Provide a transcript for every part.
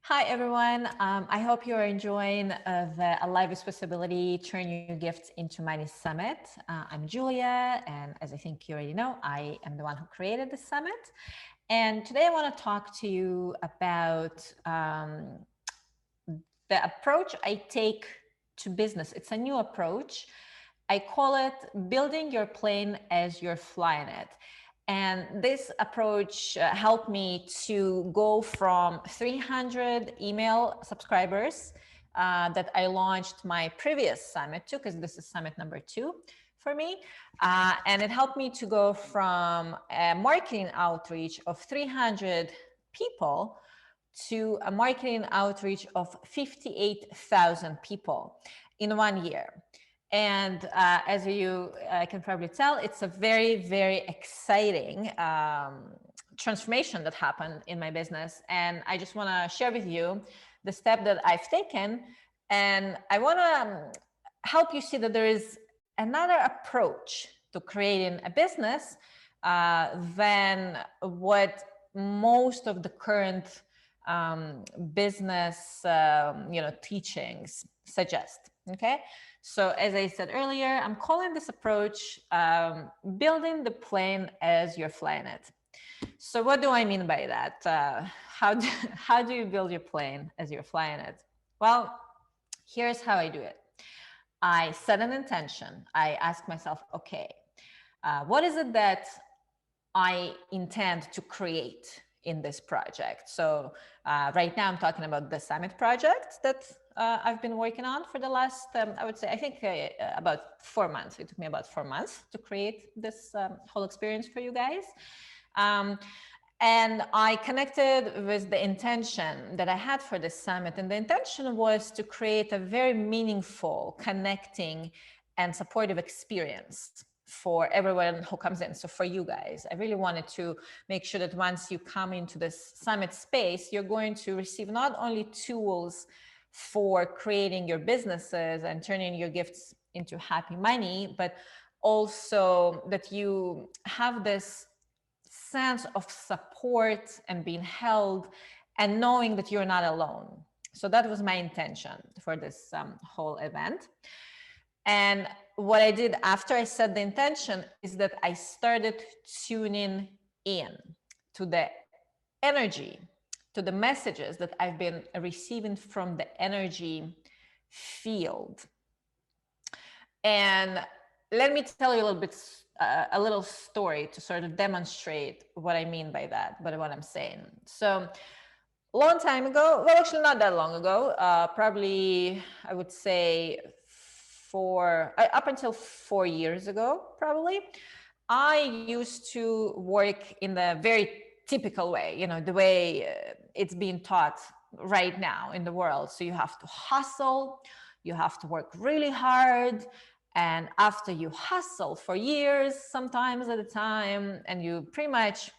Hi, everyone. I hope you are enjoying the A Life with Possibility Turn Your Gifts into Money Summit. I'm Julia, and as I think you already know, I am the one who created the summit. And today I want to talk to you about the approach I take to business. It's a new approach. I call it building your plane as you're flying it. And this approach helped me to go from 300 email subscribers that I launched my previous summit to, because this is summit number 2 for me. And it helped me to go from a marketing outreach of 300 people to a marketing outreach of 58,000 people in 1 year. And as you can probably tell, it's a very, very exciting transformation that happened in my business. And I just want to share with you the step that I've taken. And I want to help you see that there is another approach to creating a business than what most of the current business teachings suggest. Okay, so as I said earlier, I'm calling this approach building the plane as you're flying it. So what do I mean by that? How do you build your plane as you're flying it? Well, here's how I do it. I set an intention. I ask myself, okay, what is it that I intend to create in this project? So right now I'm talking about the summit project that I've been working on for the last, I would say, I think about 4 months. It took me about 4 months to create this whole experience for you guys. And I connected with the intention that I had for this summit. And the intention was to create a very meaningful, connecting, and supportive experience for everyone who comes in. So for you guys, I really wanted to make sure that once you come into this summit space, you're going to receive not only tools for creating your businesses and turning your gifts into happy money, but also that you have this sense of support and being held and knowing that you're not alone. So that was my intention for this whole event. And what I did after I set the intention is that I started tuning in to the energy, to the messages that I've been receiving from the energy field. And let me tell you a little bit, a little story to sort of demonstrate what I mean by that, but what I'm saying. So a long time ago, well, actually not that long ago, probably I would say up until 4 years ago, probably, I used to work in the very typical way, you know, the way it's being taught right now in the world. So you have to hustle, you have to work really hard. And after you hustle for years, sometimes at a time, and you pretty much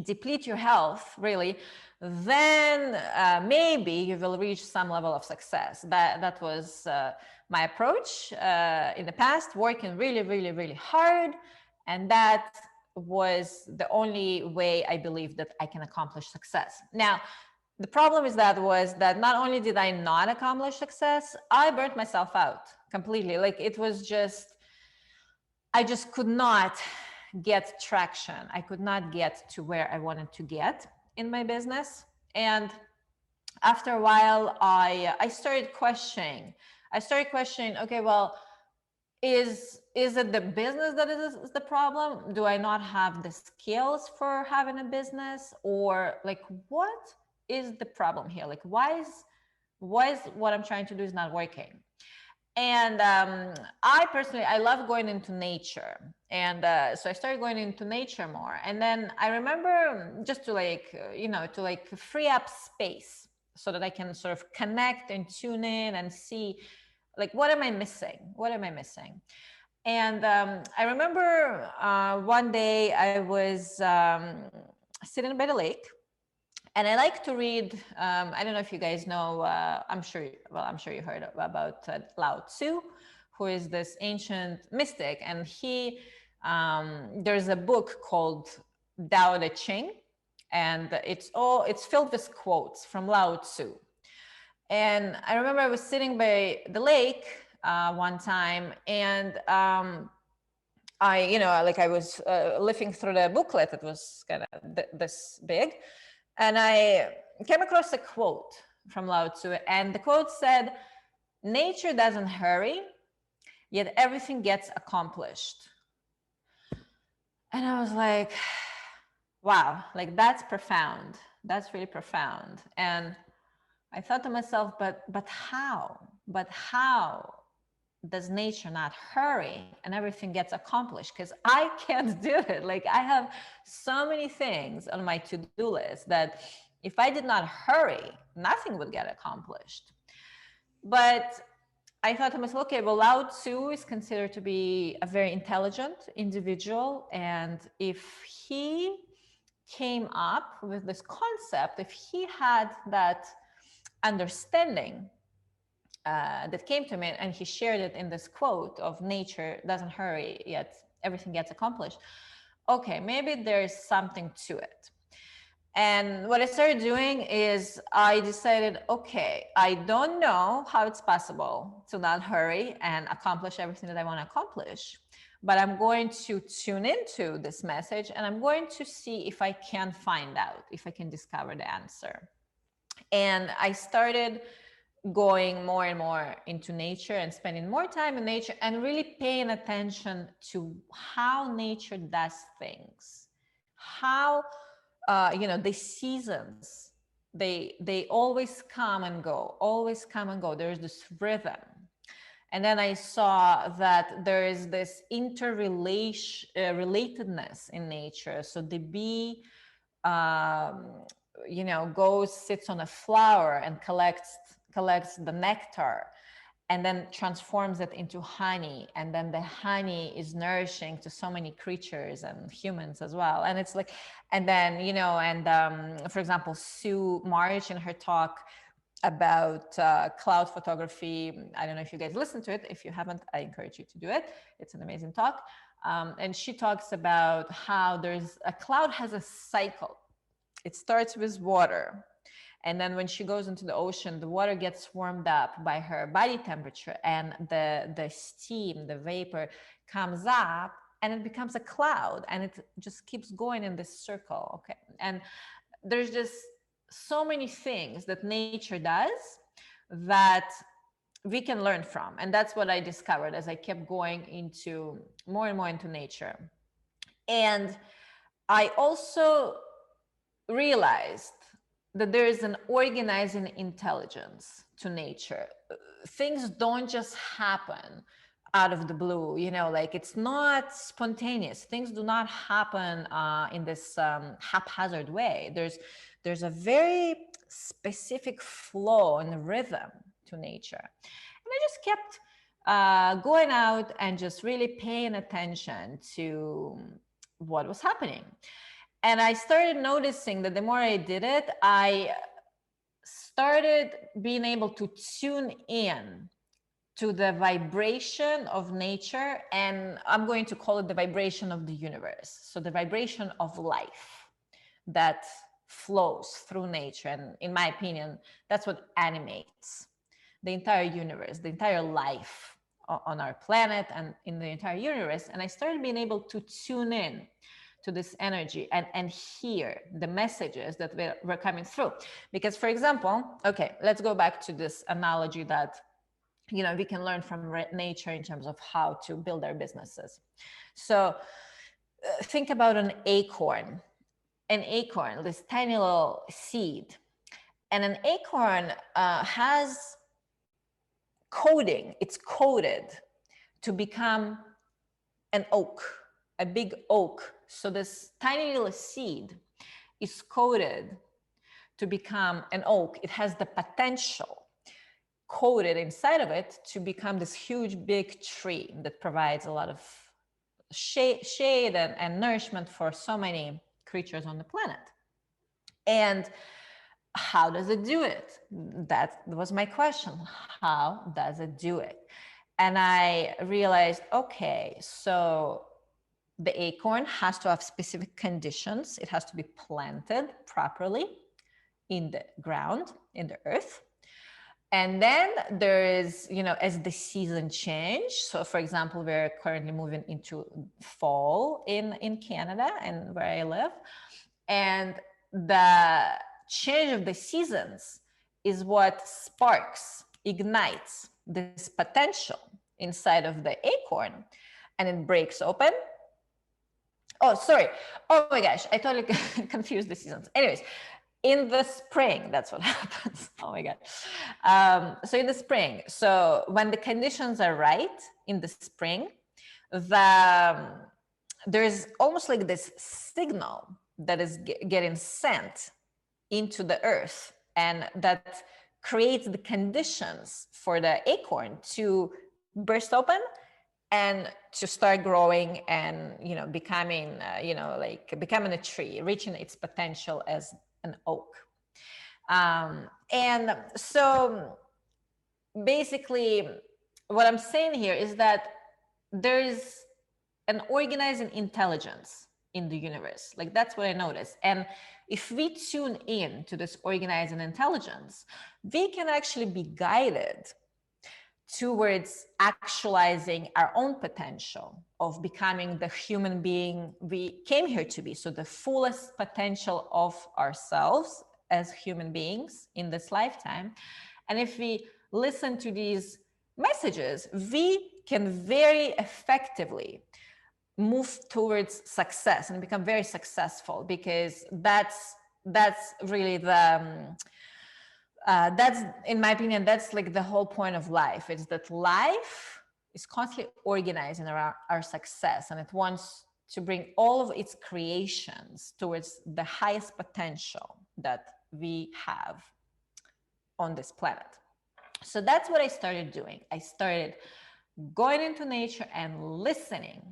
deplete your health, really, then maybe you will reach some level of success. That was my approach in the past, working really, really, really hard. And that was the only way I believe that I can accomplish success. Now, the problem is that not only did I not accomplish success, I burnt myself out completely. Like it was just, I just could not get traction. I could not get to where I wanted to get in my business. And after a while, I started questioning. Okay, well, is it the business that is the problem? Do I not have the skills for having a business? Or like, what is the problem here? Like, why is what I'm trying to do is not working? And I personally, I love going into nature. And so I started going into nature more. And then I remember just to to free up space so that I can sort of connect and tune in and see, like, what am I missing? What am I missing? And I remember one day I was sitting by the lake, and I like to read. I don't know if you guys know. I'm sure you heard about Lao Tzu, who is this ancient mystic, and he. There's a book called Tao Te Ching, And it's filled with quotes from Lao Tzu. And I remember I was sitting by the lake one time, and I was lifting through the booklet. It was kind of this big, and I came across a quote from Lao Tzu, and the quote said, "Nature doesn't hurry, yet everything gets accomplished." And I was like, wow, like that's profound. That's really profound. And I thought to myself, but how? But how does nature not hurry and everything gets accomplished? Because I can't do it. Like, I have so many things on my to-do list that if I did not hurry, nothing would get accomplished. But I thought to myself, okay, well, Lao Tzu is considered to be a very intelligent individual. And if he came up with this concept, if he had that understanding that came to me, and he shared it in this quote of nature doesn't hurry, yet everything gets accomplished, okay, maybe there's something to it. And what I started doing is I decided, okay, I don't know how it's possible to not hurry and accomplish everything that I want to accomplish, but I'm going to tune into this message, and I'm going to see if I can find out, if I can discover the answer. And I started going more and more into nature and spending more time in nature and really paying attention to how nature does things, how the seasons, they always come and go, always come and go. There's this rhythm. And then I saw that there is this relatedness in nature. So the bee goes, sits on a flower and collects the nectar, and then transforms it into honey, and then the honey is nourishing to so many creatures and humans as well. And it's like, and then for example, Sue March in her talk about cloud photography, I don't know if you guys listened to it. If you haven't, I encourage you to do it. It's an amazing talk. And she talks about how a cloud has a cycle. It starts with water, and then when she goes into the ocean, the water gets warmed up by her body temperature, and the steam, the vapor comes up, and it becomes a cloud, and it just keeps going in this circle. Okay. And there's just so many things that nature does that we can learn from. And that's what I discovered as I kept going into more and more into nature. And I also realized that there is an organizing intelligence to nature. Things don't just happen out of the blue, like it's not spontaneous. Things do not happen in this haphazard way. There's a very specific flow and rhythm to nature. And I just kept going out and just really paying attention to what was happening. And I started noticing that the more I did it, I started being able to tune in to the vibration of nature. And I'm going to call it the vibration of the universe. So the vibration of life that flows through nature. And in my opinion, that's what animates the entire universe, the entire life on our planet and in the entire universe. And I started being able to tune in to this energy and hear the messages that were coming through. Because, for example, okay, let's go back to this analogy that we can learn from nature in terms of how to build our businesses. So think about an acorn, this tiny little seed. And an acorn has coding. It's coded to become an oak, a big oak. So this tiny little seed is coded to become an oak. It has the potential coded inside of it to become this huge big tree that provides a lot of shade and nourishment for so many creatures on the planet. And how does it do it? That was my question. How does it do it? And I realized, okay, so The acorn has to have specific conditions. It has to be planted properly in the ground, in the earth. And then there is, as the season change. So for example, we're currently moving into fall in Canada and where I live. And the change of the seasons is what sparks, ignites this potential inside of the acorn, and it breaks open. Oh, sorry. Oh my gosh, I totally confused the seasons. Anyways, in the spring, that's what happens. Oh my God. So in the spring, so when the conditions are right in the spring, there's almost like this signal that is getting sent into the earth, and that creates the conditions for the acorn to burst open and to start growing and becoming becoming a tree, reaching its potential as an oak. And so basically what I'm saying here is that there is an organizing intelligence in the universe. Like, that's what I noticed. And if we tune in to this organizing intelligence, we can actually be guided towards actualizing our own potential of becoming the human being we came here to be. So the fullest potential of ourselves as human beings in this lifetime. And if we listen to these messages, we can very effectively move towards success and become very successful, because that's really the that's, in my opinion, that's like the whole point of life. It's that life is constantly organizing around our success, and it wants to bring all of its creations towards the highest potential that we have on this planet. So that's what I started doing. I started going into nature and listening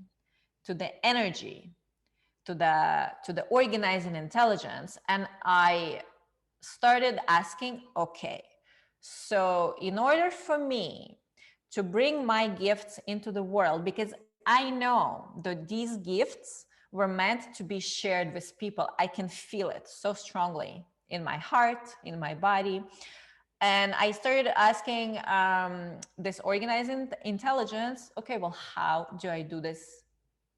to the energy, to the organizing intelligence, and I started asking, okay, so in order for me to bring my gifts into the world, because I know that these gifts were meant to be shared with people. I can feel it so strongly in my heart, in my body. And I started asking this organizing intelligence, okay, well, how do I do this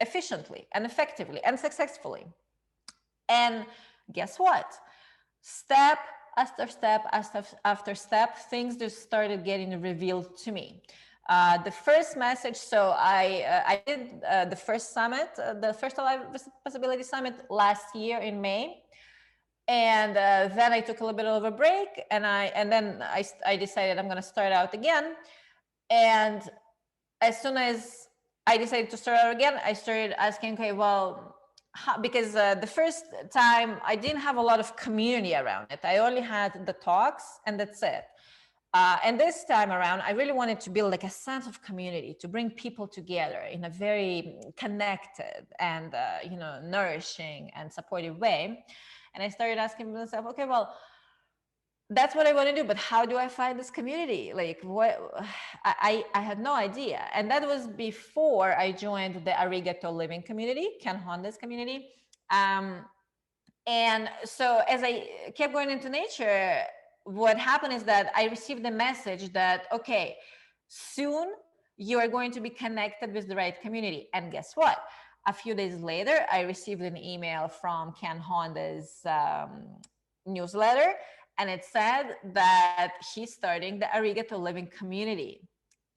efficiently and effectively and successfully? And guess what? Step after step after step, things just started getting revealed to me. The first message, so I did the first summit, the first Alive Possibility Summit last year in May. And then I took a little bit of a break, and then I decided I'm going to start out again. And as soon as I decided to start out again, I started asking, okay, well, because the first time I didn't have a lot of community around it. I only had the talks, and that's it. And this time around, I really wanted to build like a sense of community, to bring people together in a very connected and nourishing and supportive way. And I started asking myself, okay, well, that's what I want to do, but how do I find this community? Like, what? I had no idea. And that was before I joined the Arigato Living community, Ken Honda's community. And so as I kept going into nature, what happened is that I received the message that, okay, soon you are going to be connected with the right community. And guess what? A few days later, I received an email from Ken Honda's newsletter, and it said that he's starting the Arigato Living community.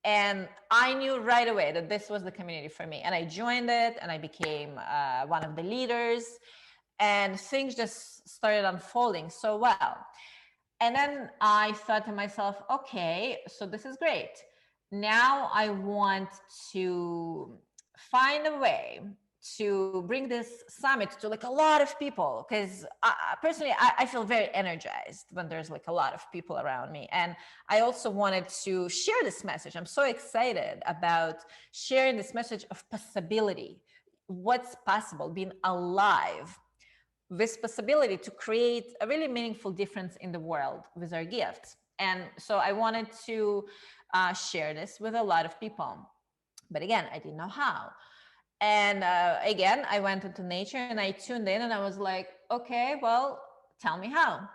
And I knew right away that this was the community for me. And I joined it, and I became one of the leaders, and things just started unfolding so well. And then I thought to myself, okay, so this is great. Now I want to find a way to bring this summit to like a lot of people, because personally I feel very energized when there's like a lot of people around me. And I also wanted to share this message. I'm so excited about sharing this message of possibility, what's possible, being alive, this possibility to create a really meaningful difference in the world with our gifts. And so I wanted to share this with a lot of people. But again, I didn't know how. And again, I went into nature and I tuned in and I was like, okay, well, tell me how.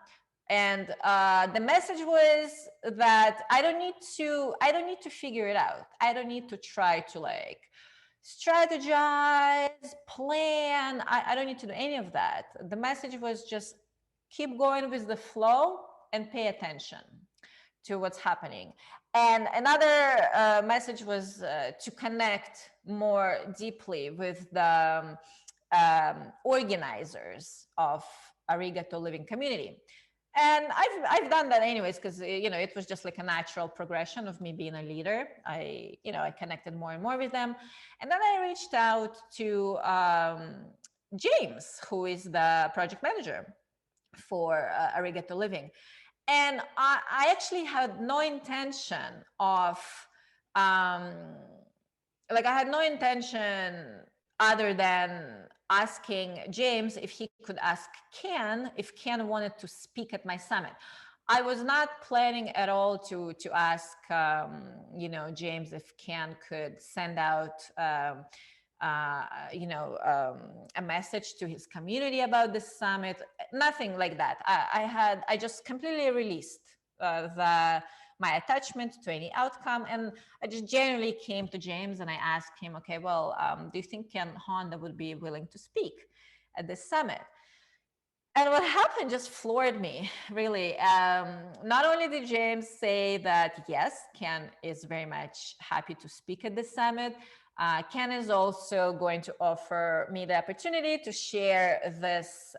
And the message was that I don't need to figure it out. I don't need to try to like strategize, plan. I don't need to do any of that. The message was just keep going with the flow and pay attention to what's happening. And another message was to connect more deeply with the organizers of Arigato Living Community. And I've done that anyways, because it was just like a natural progression of me being a leader. I connected more and more with them, and then I reached out to James, who is the project manager for Arigato Living. And I actually had no intention of, um, like, I had no intention other than asking James if he could ask Ken if Ken wanted to speak at my summit. I was not planning at all to ask, James if Ken could send out a message to his community about this summit. Nothing like that. I just completely released my attachment to any outcome, and I just generally came to James and I asked him, okay, well, do you think Ken Honda would be willing to speak at this summit? And what happened just floored me, really. Not only did James say that, yes, Ken is very much happy to speak at this summit, Ken is also going to offer me the opportunity to share this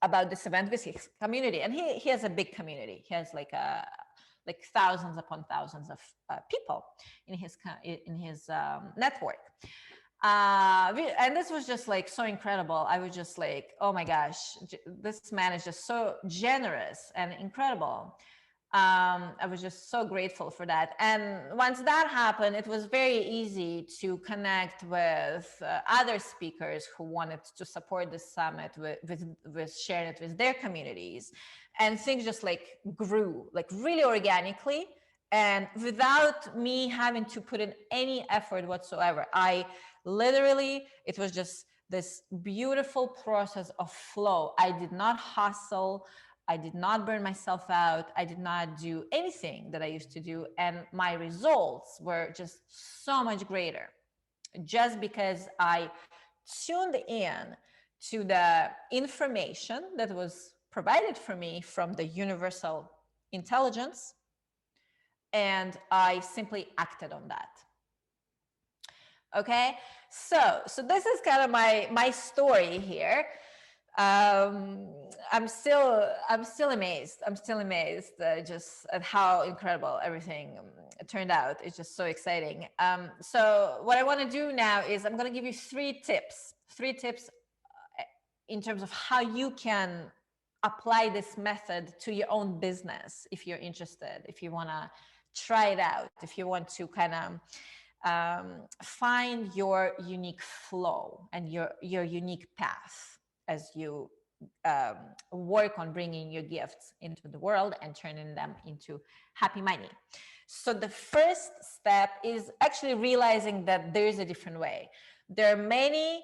about this event with his community. And he has a big community. He has like thousands upon thousands of people in his network. And this was just like so incredible. I was just like, oh my gosh, this man is just so generous and incredible. I was just so grateful for that. And once that happened, it was very easy to connect with other speakers who wanted to support the summit with sharing it with their communities. And things just like grew like really organically and without me having to put in any effort whatsoever. It was just this beautiful process of flow. I did not hustle. I did not burn myself out. I did not do anything that I used to do. And my results were just so much greater just because I tuned in to the information that was provided for me from the universal intelligence. And I simply acted on that. Okay, so this is kind of my story here. I'm still amazed. I'm still amazed just at how incredible everything turned out. It's just so exciting. So what I want to do now is I'm going to give you three tips in terms of how you can apply this method to your own business if you're interested, if you want to try it out, if you want to kind of find your unique flow and your unique path as you work on bringing your gifts into the world and turning them into happy money. So the first step is actually realizing that there is a different way. There are many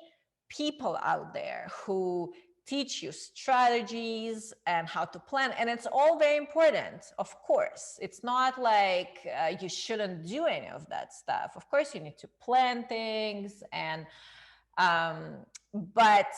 people out there who teach you strategies and how to plan, and it's all very important. Of course, it's not like you shouldn't do any of that stuff. Of course, you need to plan things, and but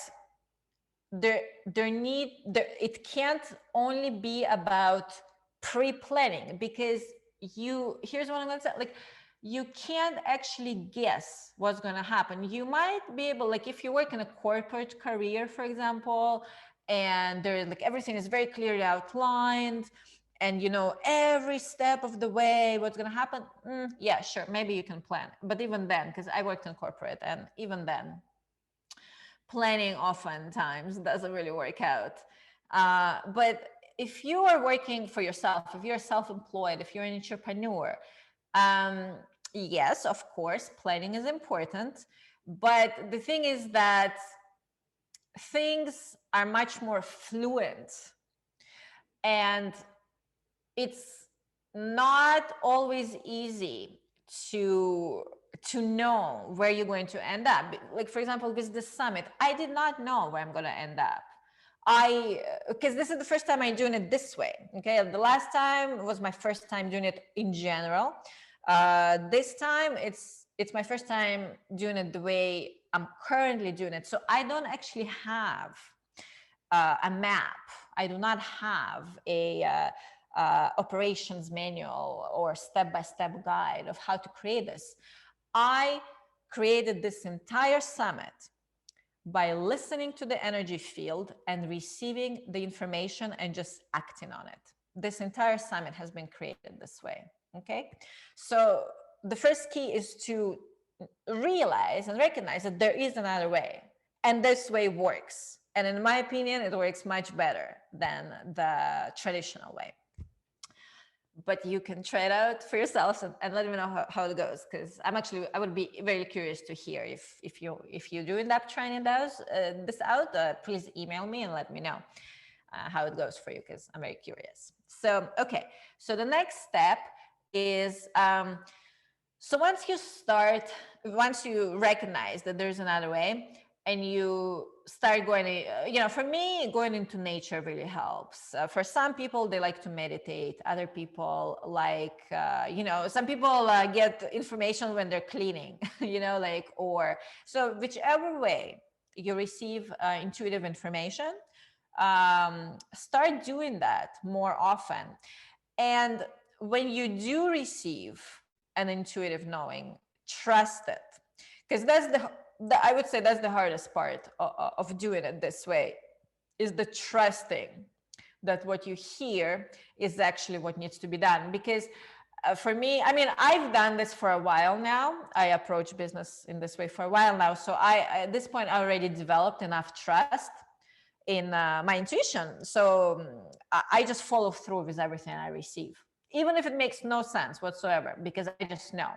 it can't only be about pre-planning, because here's what I'm going to say, like, you can't actually guess what's going to happen. You might be able, like, if you work in a corporate career, for example, and like everything is very clearly outlined and you know every step of the way what's going to happen, yeah, sure, maybe you can plan. But even then, because I worked in corporate, and even then planning oftentimes doesn't really work out. But if you are working for yourself, if you're self-employed, if you're an entrepreneur, yes, of course, planning is important. But the thing is that things are much more fluent, and it's not always easy to to know where you're going to end up. Like, for example, with this summit, I did not know where I'm going to end up. Because this is the first time I'm doing it this way. Okay. The last time was my first time doing it in general. This time it's my first time doing it the way I'm currently doing it. So I don't actually have a map. I do not have a operations manual or step-by-step guide of how to create this. I created this entire summit by listening to the energy field and receiving the information and just acting on it. This entire summit has been created this way. Okay. So the first key is to realize and recognize that there is another way, and this way works. And in my opinion, it works much better than the traditional way. But you can try it out for yourselves and let me know how it goes, because I would be very curious to hear if you do end up trying this out. Please email me and let me know how it goes for you, because I'm very curious. So okay, so the next step is so once you recognize that there's another way, and you start going, for me, going into nature really helps. For some people, they like to meditate. Other people like, some people get information when they're cleaning, so whichever way you receive intuitive information, start doing that more often. And when you do receive an intuitive knowing, trust it, because I would say that's the hardest part of doing it this way, is the trusting that what you hear is actually what needs to be done. Because for me, I've done this for a while now. I approach business in this way for a while now. So at this point, I already developed enough trust in my intuition. So I just follow through with everything I receive, even if it makes no sense whatsoever, because I just know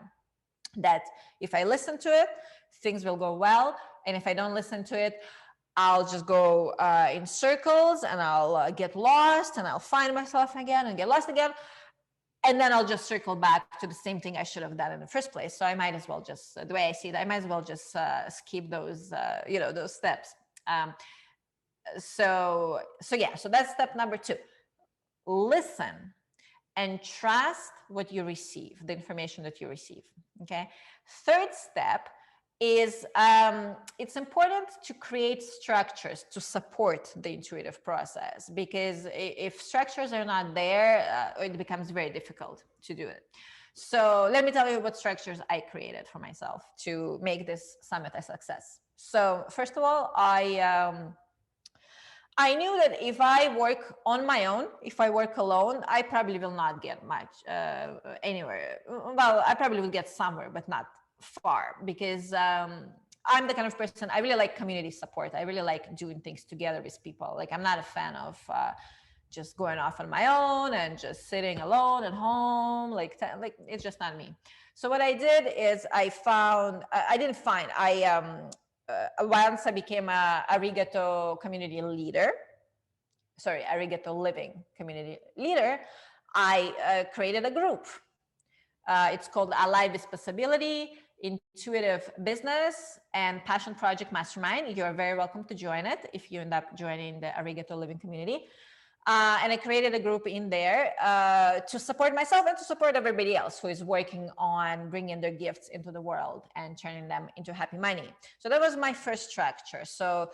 that if I listen to it, things will go well. And if I don't listen to it, I'll just go in circles, and I'll get lost, and I'll find myself again and get lost again. And then I'll just circle back to the same thing I should have done in the first place. So I might as well just, the way I see it, I might as well just skip those, those steps. So that's step number 2. Listen and trust what you receive, the information that you receive. Okay. Third step is it's important to create structures to support the intuitive process, because if structures are not there, it becomes very difficult to do it. So let me tell you what structures I created for myself to make this summit a success. So first of all, I knew that if I work on my own, if I work alone, I probably will not get much anywhere. Well, I probably will get somewhere, but not far, because I'm the kind of person, I really like community support. I really like doing things together with people. Like, I'm not a fan of just going off on my own and just sitting alone at home. Like it's just not me. So what I did is once I became a Arigato community leader, Arigato living community leader, I created a group. It's called Alive with Possibility, Intuitive Business, and Passion Project Mastermind. You're very welcome to join it if you end up joining the Arigato living community. And I created a group in there to support myself and to support everybody else who is working on bringing their gifts into the world and turning them into happy money. So that was my first structure. So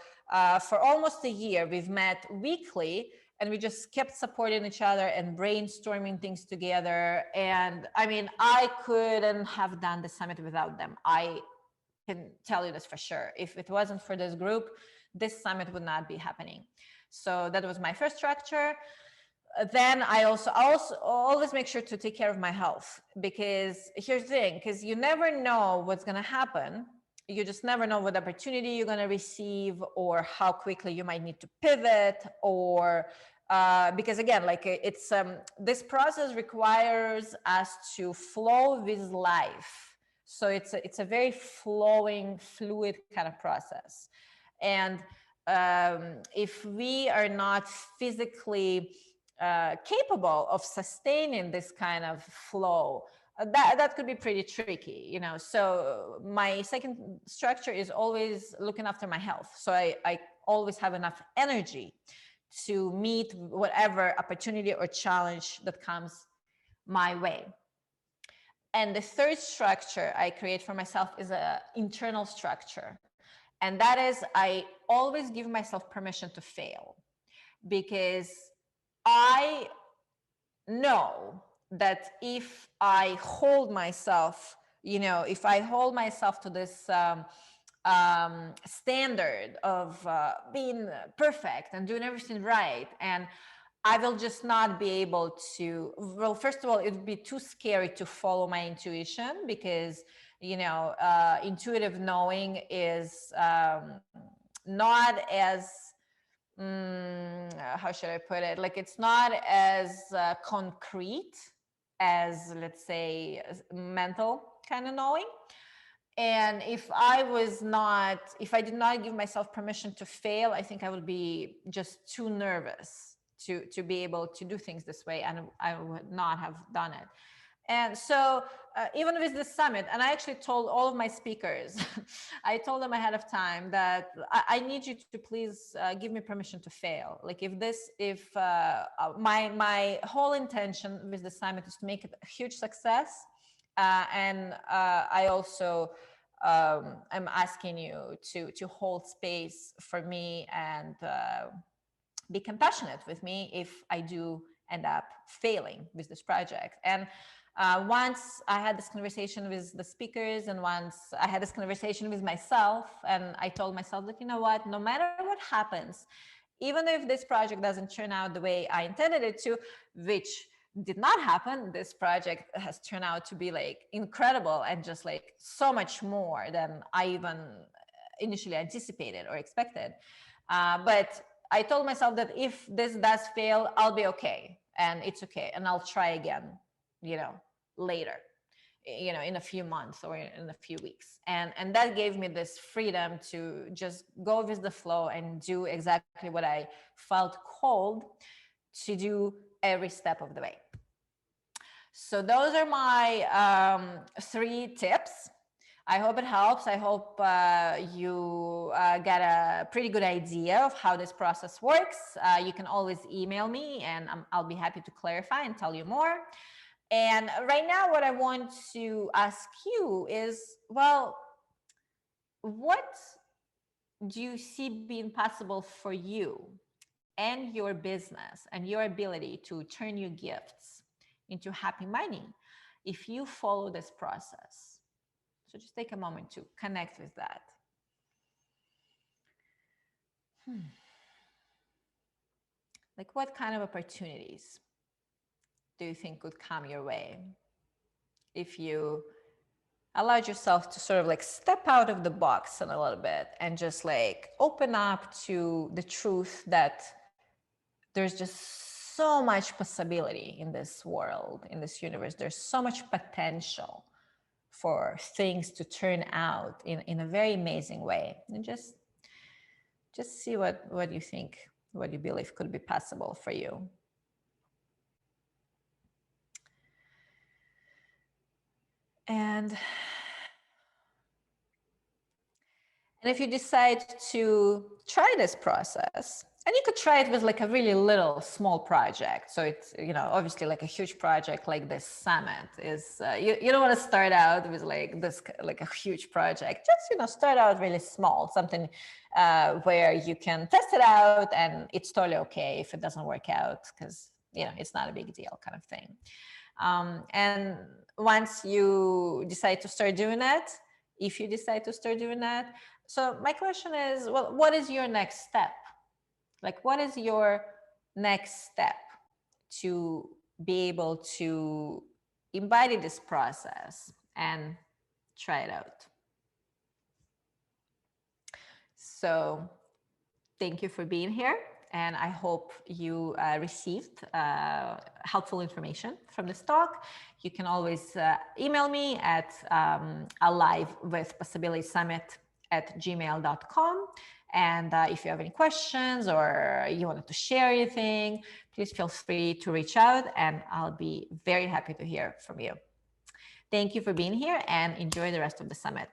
for almost a year, we've met weekly, and we just kept supporting each other and brainstorming things together. And I couldn't have done the summit without them. I can tell you this for sure. If it wasn't for this group, this summit would not be happening. So that was my first structure. Then I also always make sure to take care of my health, because here's the thing, because you never know what's going to happen. You just never know what opportunity you're going to receive, or how quickly you might need to pivot, or because again, it's this process requires us to flow with life. So it's a very flowing, fluid kind of process. And if we are not physically capable of sustaining this kind of flow, that could be pretty tricky, you know. So my second structure is always looking after my health. So I always have enough energy to meet whatever opportunity or challenge that comes my way. And the third structure I create for myself is an internal structure. And that is, I always give myself permission to fail, because I know that if I hold myself, you know, if I hold myself to this standard of being perfect and doing everything right, and I will just not be able to, well, first of all, it would be too scary to follow my intuition, because, you know, intuitive knowing is not as, how should I put it? Like, it's not as concrete as, let's say, mental kind of knowing. And if I did not give myself permission to fail, I think I would be just too nervous to be able to do things this way, and I would not have done it. And so even with the summit, and I actually told all of my speakers, I told them ahead of time that I need you to please give me permission to fail. Like, if my whole intention with the summit is to make it a huge success. And I also am asking you to hold space for me, and be compassionate with me if I do end up failing with this project. And once I had this conversation with the speakers, and once I had this conversation with myself, and I told myself that, you know what, no matter what happens, even if this project doesn't turn out the way I intended it to, which did not happen, this project has turned out to be like incredible, and just like so much more than I even initially anticipated or expected. But I told myself that if this does fail, I'll be okay, and it's okay, and I'll try again, you know, later, you know, in a few months or in a few weeks. And that gave me this freedom to just go with the flow and do exactly what I felt called to do every step of the way. So those are my 3 tips. I hope it helps. I hope you get a pretty good idea of how this process works. You can always email me, and I'll be happy to clarify and tell you more. And right now, what I want to ask you is, well, what do you see being possible for you and your business and your ability to turn your gifts into happy money if you follow this process? So just take a moment to connect with that. Like, what kind of opportunities do you think could come your way if you allowed yourself to sort of like step out of the box a little bit and just like open up to the truth that there's just so much possibility in this world, in this universe. There's so much potential for things to turn out in a very amazing way. And just see what you think, what you believe could be possible for you. And if you decide to try this process, and you could try it with like a really little small project. So it's, you know, obviously like a huge project like this summit is, you don't want to start out with like this, like a huge project. Just, you know, start out really small, something where you can test it out, and it's totally okay if it doesn't work out, because, you know, it's not a big deal kind of thing. And once you decide to start doing that, if you decide to start doing that, so my question is, well, what is your next step? Like, what is your next step to be able to embody this process and try it out? So thank you for being here. And I hope you received helpful information from this talk. You can always email me at alivewithpossibilitysummit@gmail.com. And if you have any questions or you wanted to share anything, please feel free to reach out, and I'll be very happy to hear from you. Thank you for being here and enjoy the rest of the summit.